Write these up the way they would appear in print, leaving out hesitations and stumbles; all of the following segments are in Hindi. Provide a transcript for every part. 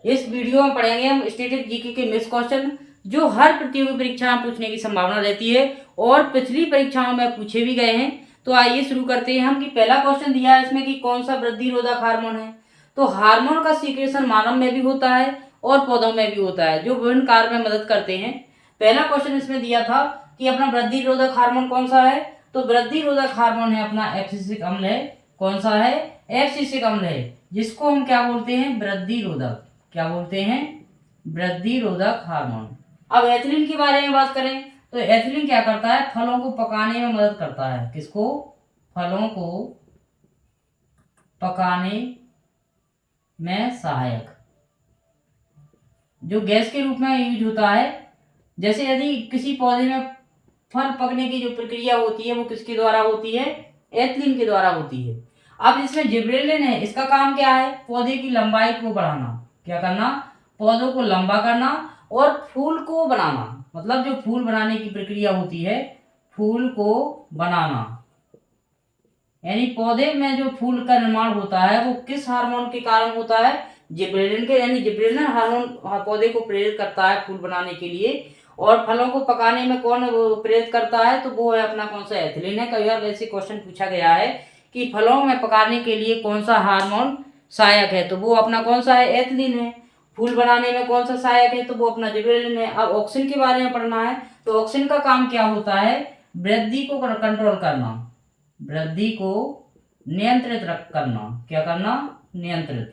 इस वीडियो में पढ़ेंगे हम स्टैटिक जीके के मिस क्वेश्चन जो हर प्रतियोगी परीक्षा में पूछने की संभावना रहती है और पिछली परीक्षाओं में पूछे भी गए हैं। तो आइए शुरू करते हैं हम कि पहला क्वेश्चन दिया है इसमें कि कौन सा वृद्धि रोधक हार्मोन है। तो हार्मोन का सीक्रेशन मानव में भी होता है और पौधों में भी होता है जो विभिन्न कार्य में मदद करते हैं। पहला क्वेश्चन इसमें दिया था कि अपना वृद्धि रोधक हार्मोन कौन सा है। तो वृद्धि रोधक हार्मोन है अपना एब्सिसिक अम्ल है। कौन सा है? एब्सिसिक अम्ल है, जिसको हम क्या बोलते हैं? वृद्धि रोधक। क्या बोलते हैं? वृद्धि रोधक हार्मोन। अब एथिलीन के बारे में बात करें तो एथिलीन क्या करता है? फलों को पकाने में मदद करता है। किसको? फलों को पकाने में सहायक, जो गैस के रूप में यूज होता है। जैसे यदि किसी पौधे में फल पकने की जो प्रक्रिया होती है वो किसके द्वारा होती है? एथिलीन के द्वारा होती है। अब इसमें जिबरेलिन है, इसका काम क्या है? पौधे की लंबाई को बढ़ाना। क्या करना? पौधों को लंबा करना और फूल को बनाना। मतलब जो फूल बनाने की प्रक्रिया होती है, फूल को बनाना, यानी पौधे में जो फूल का निर्माण होता है वो किस हार्मोन के कारण होता है? जिबरेलिन के। यानी जिबरेलिन हार्मोन पौधे को प्रेरित करता है फूल बनाने के लिए। और फलों को पकाने में कौन वो प्रेरित करता है? तो वो है अपना कौन सा? एथिलीन है। कई बार ऐसे क्वेश्चन पूछा गया है कि फलों में पकाने के लिए कौन सा हार्मोन सहायक है, तो वो अपना कौन सा है? एथिलीन है। फूल बनाने में कौन सा सहायक है? तो वो अपना जिबरेलिन है। अब ऑक्सिन के बारे में पढ़ना है तो ऑक्सिन का काम क्या होता है? वृद्धि को कंट्रोल करना, वृद्धि को नियंत्रित करना। क्या करना? नियंत्रित।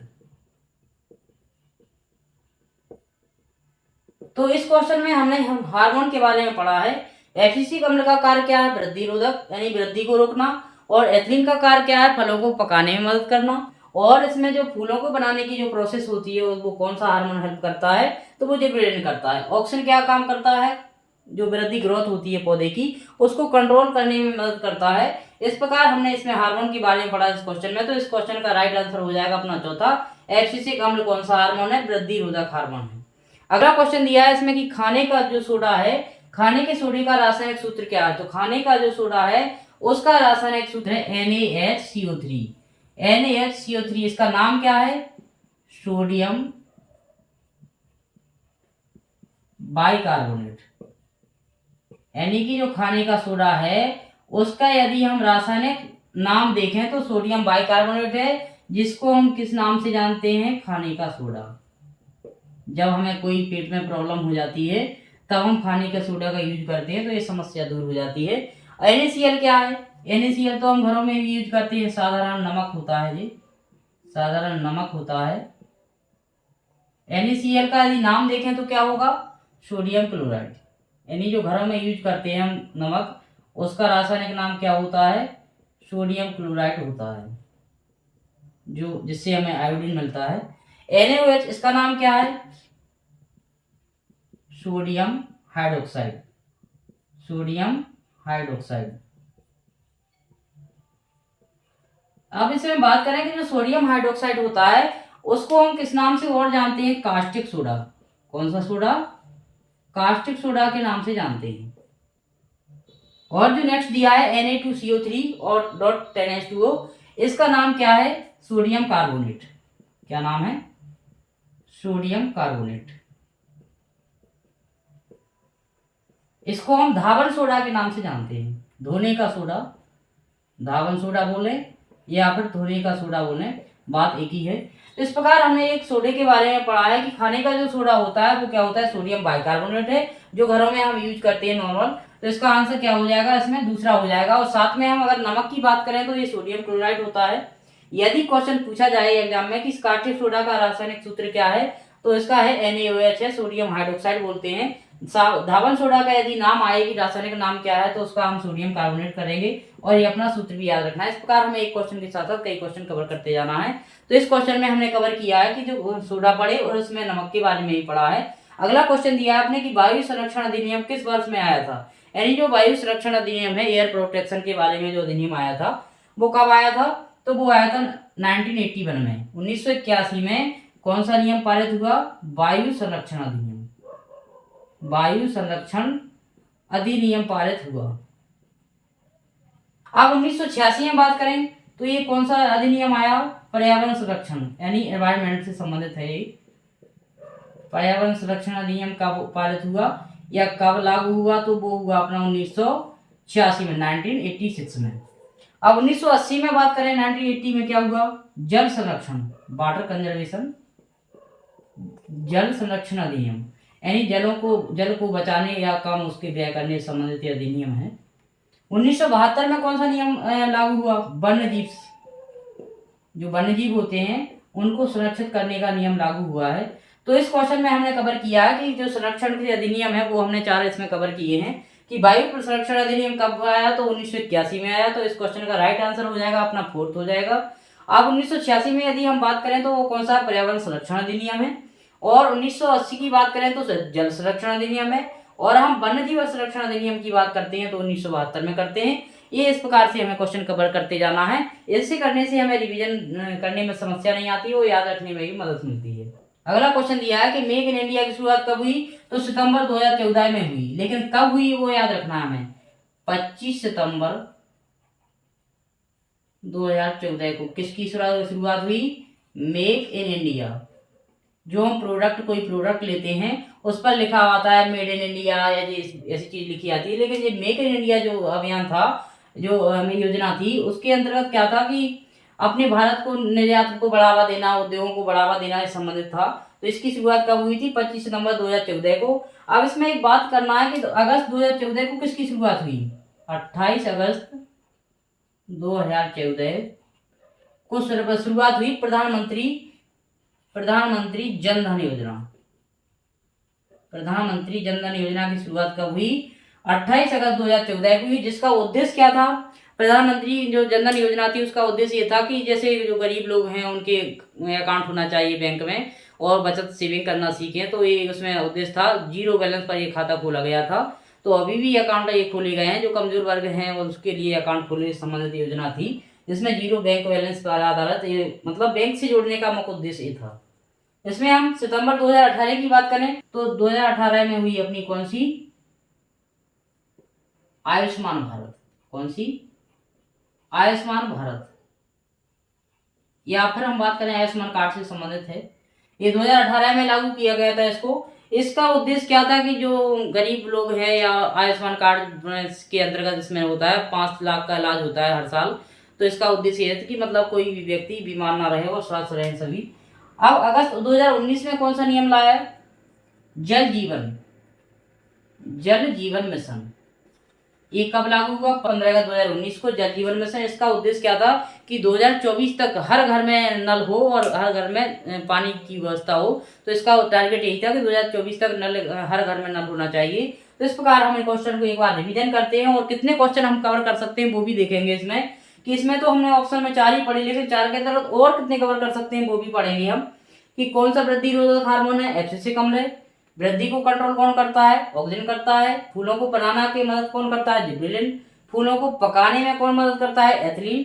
तो इस क्वेश्चन में हमने हार्मोन के बारे में पढ़ा है। एब्सिसिक अम्ल का कार्य क्या है? वृद्धि रोधक, यानी वृद्धि को रोकना। और एथिलीन का कार्य क्या है? फलों को पकाने में मदद करना। और इसमें जो फूलों को बनाने की जो प्रोसेस होती है वो कौन सा हार्मोन हेल्प करता है? तो वो जिबरेलिन करता है। ऑक्सिन क्या काम करता है? जो वृद्धि ग्रोथ होती है पौधे की उसको कंट्रोल करने में मदद करता है। इस प्रकार हमने इसमें हार्मोन के बारे में पढ़ा इस क्वेश्चन में। तो इस क्वेश्चन का राइट आंसर हो जाएगा अपना चौथा, एब्सिसिक अम्ल कौन सा हार्मोन है? वृद्धि रोधक हार्मोन है। अगला क्वेश्चन दिया है इसमें कि खाने का जो सोडा है, खाने के सोडे का रासायनिक सूत्र क्या है? तो खाने का जो सोडा है उसका रासायनिक सूत्र है NaHCO3। NaHCO3 इसका नाम क्या है? Sodium bicarbonate. यानी कि जो खाने का सोडा है उसका यदि हम रासायनिक नाम देखें तो सोडियम बाइकार्बोनेट है, जिसको हम किस नाम से जानते हैं? खाने का सोडा। जब हमें कोई पेट में प्रॉब्लम हो जाती है तब हम खाने का सोडा का यूज करते हैं तो ये समस्या दूर हो जाती है। NaCl क्या है? NaCl तो हम घरों में भी यूज करते हैं, साधारण नमक होता है। ये साधारण नमक होता है। NaCl का यदि नाम देखें तो क्या होगा? Sodium chloride. यानी जो घरों में यूज करते हैं हम नमक, उसका रासायनिक नाम क्या होता है? सोडियम क्लोराइड होता है, जो जिससे हमें आयोडीन मिलता है। NaOH इसका नाम क्या है? Sodium hydroxide. Sodium hydroxide. अब इसमें बात करें कि जो सोडियम हाइड्रोक्साइड होता है उसको हम किस नाम से और जानते हैं? Caustic soda. कौन सा सोडा? कास्टिक सोडा के नाम से जानते हैं। और जो नेक्स्ट दिया है Na2CO3 और .10H2O, इसका नाम क्या है? Sodium carbonate. क्या नाम है? Sodium carbonate. इसको हम धावन सोडा के नाम से जानते हैं। धोने का सोडा, धावन सोडा बोले या फिर धोने का सोडा बोले, बात एक ही है। इस प्रकार हमने एक सोडे के बारे में पढ़ा है कि खाने का जो सोडा होता है वो क्या होता है? सोडियम बाइकार्बोनेट है, जो घरों में हम यूज करते हैं नॉर्मल। तो इसका आंसर क्या हो जाएगा? इसमें दूसरा हो जाएगा। और साथ में हम अगर नमक की बात करें तो ये सोडियम क्लोराइड होता है। यदि क्वेश्चन पूछा जाए एग्जाम में कि कास्टिक सोडा का रासायनिक सूत्र क्या है, तो इसका है NaOH है, सोडियम हाइड्रोक्साइड बोलते हैं। धावन सोडा का यदि नाम आए कि रासायनिक नाम क्या है तो उसका हम सोडियम कार्बोनेट करेंगे। और ये अपना सूत्र भी याद रखना है। इस प्रकार हमें एक क्वेश्चन के साथ साथ कई क्वेश्चन कवर करते जाना है। तो इस क्वेश्चन में हमने कवर किया है कि जो सोडा पढ़े और उसमें नमक के बारे में ही पढ़ा है। अगला क्वेश्चन दिया है आपने कि वायु संरक्षण अधिनियम किस वर्ष में आया था? यानी जो वायु संरक्षण अधिनियम है, एयर प्रोटेक्शन के बारे में जो अधिनियम आया था वो कब आया था? तो वो आया था 1981 में। 1981 में कौन सा नियम पारित हुआ? वायु संरक्षण अधिनियम। वायु संरक्षण अधिनियम पारित हुआ। अब 1986 में बात करें तो ये कौन सा अधिनियम आया? पर्यावरण संरक्षण, यानी एनवायरमेंट से संबंधित है ये। पर्यावरण संरक्षण अधिनियम कब पारित हुआ या कब लागू हुआ, तो वो हुआ अपना 1986 में, 1986 में। अब 1980 में बात करें, 1980 में क्या हुआ, जल संरक्षण, वाटर कंजर्वेशन, जल संरक्षण अधिनियम, यानी जल को बचाने या कम उसके व्यय करने से संबंधित अधिनियम है। 1972 में कौन सा नियम लागू हुआ, वन्यजीव, जो वन्यजीव होते हैं उनको संरक्षित करने का नियम लागू हुआ है। तो इस क्वेश्चन में हमने कवर किया है कि जो संरक्षण के अधिनियम है वो हमने 4 इसमें कवर किए हैं कि वायु संरक्षण अधिनियम कब आया, तो 1981 में आया। तो इस क्वेश्चन का राइट आंसर हो जाएगा अपना 4th हो जाएगा। अब 1986 में यदि हम बात करें तो वो कौन सा, पर्यावरण संरक्षण अधिनियम है। और 1980 की बात करें तो जल संरक्षण अधिनियम है। और हम वन्यजीव संरक्षण अधिनियम की बात करते हैं तो 1972 में करते हैं। ये इस प्रकार से हमें क्वेश्चन कवर करते जाना है। ऐसे करने से हमें रिवीजन करने में समस्या नहीं आती, वो याद रखने में भी मदद मिलती है। अगला क्वेश्चन दिया है कि मेक इन इंडिया की शुरुआत कब हुई, तो सितंबर 2014 में हुई। लेकिन कब हुई वो याद रखना है हमें, 25 सितंबर 2014 को किसकी शुरुआत हुई, मेक इन इंडिया। जो हम कोई प्रोडक्ट लेते हैं उस पर लिखा होता है मेड इन इंडिया या ऐसी चीज लिखी आती है, लेकिन ये मेक इन इंडिया जो अभियान था, जो हमें योजना थी, उसके अंतर्गत क्या था कि अपने भारत को निर्यात को बढ़ावा देना, उद्योगों को बढ़ावा देना से संबंधित था। तो इसकी शुरुआत कब हुई थी, 25 सितंबर 2014 को। अब इसमें एक बात करना है कि अगस्त 2014 को किसकी शुरुआत हुई, 28 अगस्त 2014 को शुरुआत हुई प्रधानमंत्री जन धन योजना। प्रधानमंत्री जन धन योजना की शुरुआत कब हुई, 28 अगस्त 2014 को हुई। जिसका उद्देश्य क्या था, प्रधानमंत्री जो जन धन योजना थी उसका उद्देश्य ये था कि जैसे जो गरीब लोग हैं उनके अकाउंट होना चाहिए बैंक में और बचत सेविंग करना सीखें। तो ये उसमें उद्देश्य था, 0 बैलेंस पर ये खाता खोला गया था। तो अभी भी अकाउंट ये खोले गए हैं, जो कमजोर वर्ग हैं उसके लिए अकाउंट खोलने से संबंधित योजना थी, जिसमें 0 बैंक बैलेंस पर आधारित, ये मतलब बैंक से जोड़ने का मुख्य उद्देश्य ये था। इसमें हम सितंबर 2018 की बात करें तो 2018 में हुई अपनी कौन सी, आयुष्मान भारत। कौन सी, आयुष्मान भारत, या फिर हम बात करें आयुष्मान कार्ड से संबंधित है। ये 2018 में लागू किया गया था इसको। इसका उद्देश्य क्या था कि जो गरीब लोग हैं या आयुष्मान कार्ड के अंतर्गत इसमें होता है 5 लाख का इलाज होता है हर साल। तो इसका उद्देश्य ये था कि मतलब कोई भी व्यक्ति बीमार ना रहे और स्वस्थ रहे सभी। अब अगस्त 2019 में कौन सा नियम लाया है, जल जीवन मिशन। ये कब लागू हुआ, 15 अगस्त 2019 को, जल जीवन मिशन। इसका उद्देश्य क्या था कि 2024 तक हर घर में नल हो और हर घर में पानी की व्यवस्था हो। तो इसका टारगेट यही था कि 2024 तक नल, हर घर में नल होना चाहिए। तो इस प्रकार हम क्वेश्चन को एक बार रिवीजन करते हैं और कितने क्वेश्चन हम कवर कर सकते हैं वो भी देखेंगे इसमें, कि इसमें तो हमने ऑप्शन में 4 ही पढ़े, लेकिन 4 के अंतर्गत और कितने कवर कर सकते हैं वो भी पढ़ेंगे हम, कि कौन सा वृद्धि रोधक हार्मोन है, एफसीसी अम्ल। वृद्धि को कंट्रोल कौन करता है, ऑक्सीजन करता है। फूलों को बनाना की मदद कौन करता है, जिबरेलिन। फूलों को पकाने में कौन मदद करता है, एथिलीन।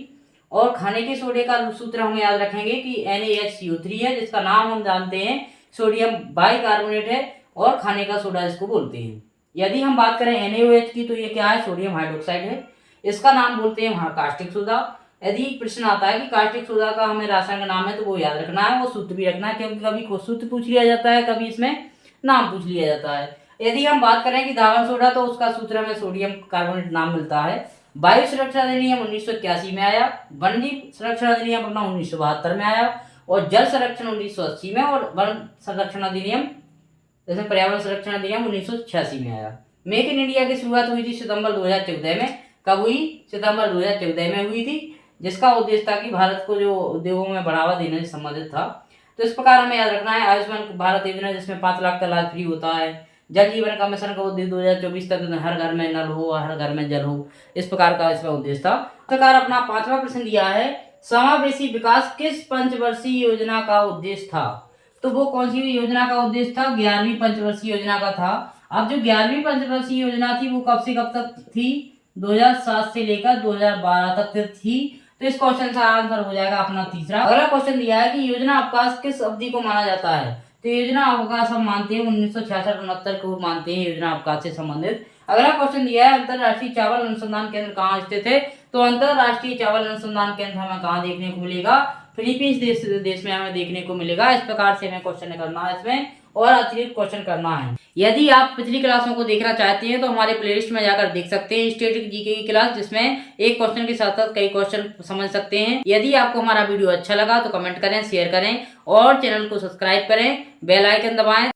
और खाने के सोडे का सूत्र हम याद रखेंगे कि NaHCO3 है, जिसका नाम हम जानते हैं सोडियम बाइकार्बोनेट है, और खाने का सोडा इसको बोलते हैं। यदि हम बात करें NaOH की तो ये क्या है, सोडियम हाइड्रोक्साइड है, इसका नाम बोलते हैं वहाँ कास्टिक सोडा। यदि प्रश्न आता है कि कास्टिक सोडा का हमें रासायनिक नाम है तो वो याद रखना है, वो सूत्र भी रखना है, क्योंकि कभी सूत्र पूछ लिया जाता है, कभी इसमें नाम पूछ लिया जाता है। यदि हम बात करें कि धावन सोडा तो उसका सूत्र हमें सोडियम कार्बोनेट नाम मिलता है। वायु सुरक्षा अधिनियम 1981 में आया, वन्यजीव संरक्षण अधिनियम अपना 1972 में आया, और जल संरक्षण 1980 में, और वन संरक्षण अधिनियम जैसे पर्यावरण संरक्षण अधिनियम 1986 में आया। मेक इन इंडिया की शुरुआत हुई थी सितंबर 2014 में। कब हुई, सितंबर 2014 में हुई थी, जिसका उद्देश्य था कि भारत को जो उद्योगों में बढ़ावा देने से संबंधित था। तो इस प्रकार हमें याद रखना है, आयुष्मान भारत योजना जिसमें 5 लाख का इलाज फ्री होता है। जल जीवन का मिशन का उद्देश्य 2024 तक हर घर में नल हो और हर घर में जल हो, इस प्रकार का इसका उद्देश्य था। इस प्रकार अपना 5वां प्रश्न दिया है, समावेशी विकास किस पंचवर्षीय योजना का उद्देश्य था। तो वो कौन सी योजना का उद्देश्य था, 11वीं पंचवर्षीय योजना का था। अब जो 11वीं पंचवर्षीय योजना थी वो कब से कब तक थी, 2007 से लेकर 2012 तक थी। तो इस क्वेश्चन का आंसर हो जाएगा अपना तीसरा। अगला क्वेश्चन दिया है कि योजना अवकाश किस अवधि को माना जाता है। तो योजना अवकाश हम मानते हैं 1966-69 को मानते हैं योजना अवकाश से संबंधित। अगला क्वेश्चन दिया है, अंतरराष्ट्रीय चावल अनुसंधान केंद्र कहाँ स्थित है। तो अंतरराष्ट्रीय चावल अनुसंधान केंद्र हमें कहाँ देखने को मिलेगा, फिलीपींस देश में हमें देखने को मिलेगा। इस प्रकार से हमें क्वेश्चन करना है इसमें और अतिरिक्त क्वेश्चन करना है। यदि आप पिछली क्लासों को देखना चाहते हैं तो हमारे प्लेलिस्ट में जाकर देख सकते हैं स्टैटिक जीके की क्लास, जिसमें एक क्वेश्चन के साथ साथ कई क्वेश्चन समझ सकते हैं। यदि आपको हमारा वीडियो अच्छा लगा तो कमेंट करें, शेयर करें और चैनल को सब्सक्राइब करें, बेल आइकन दबाएं।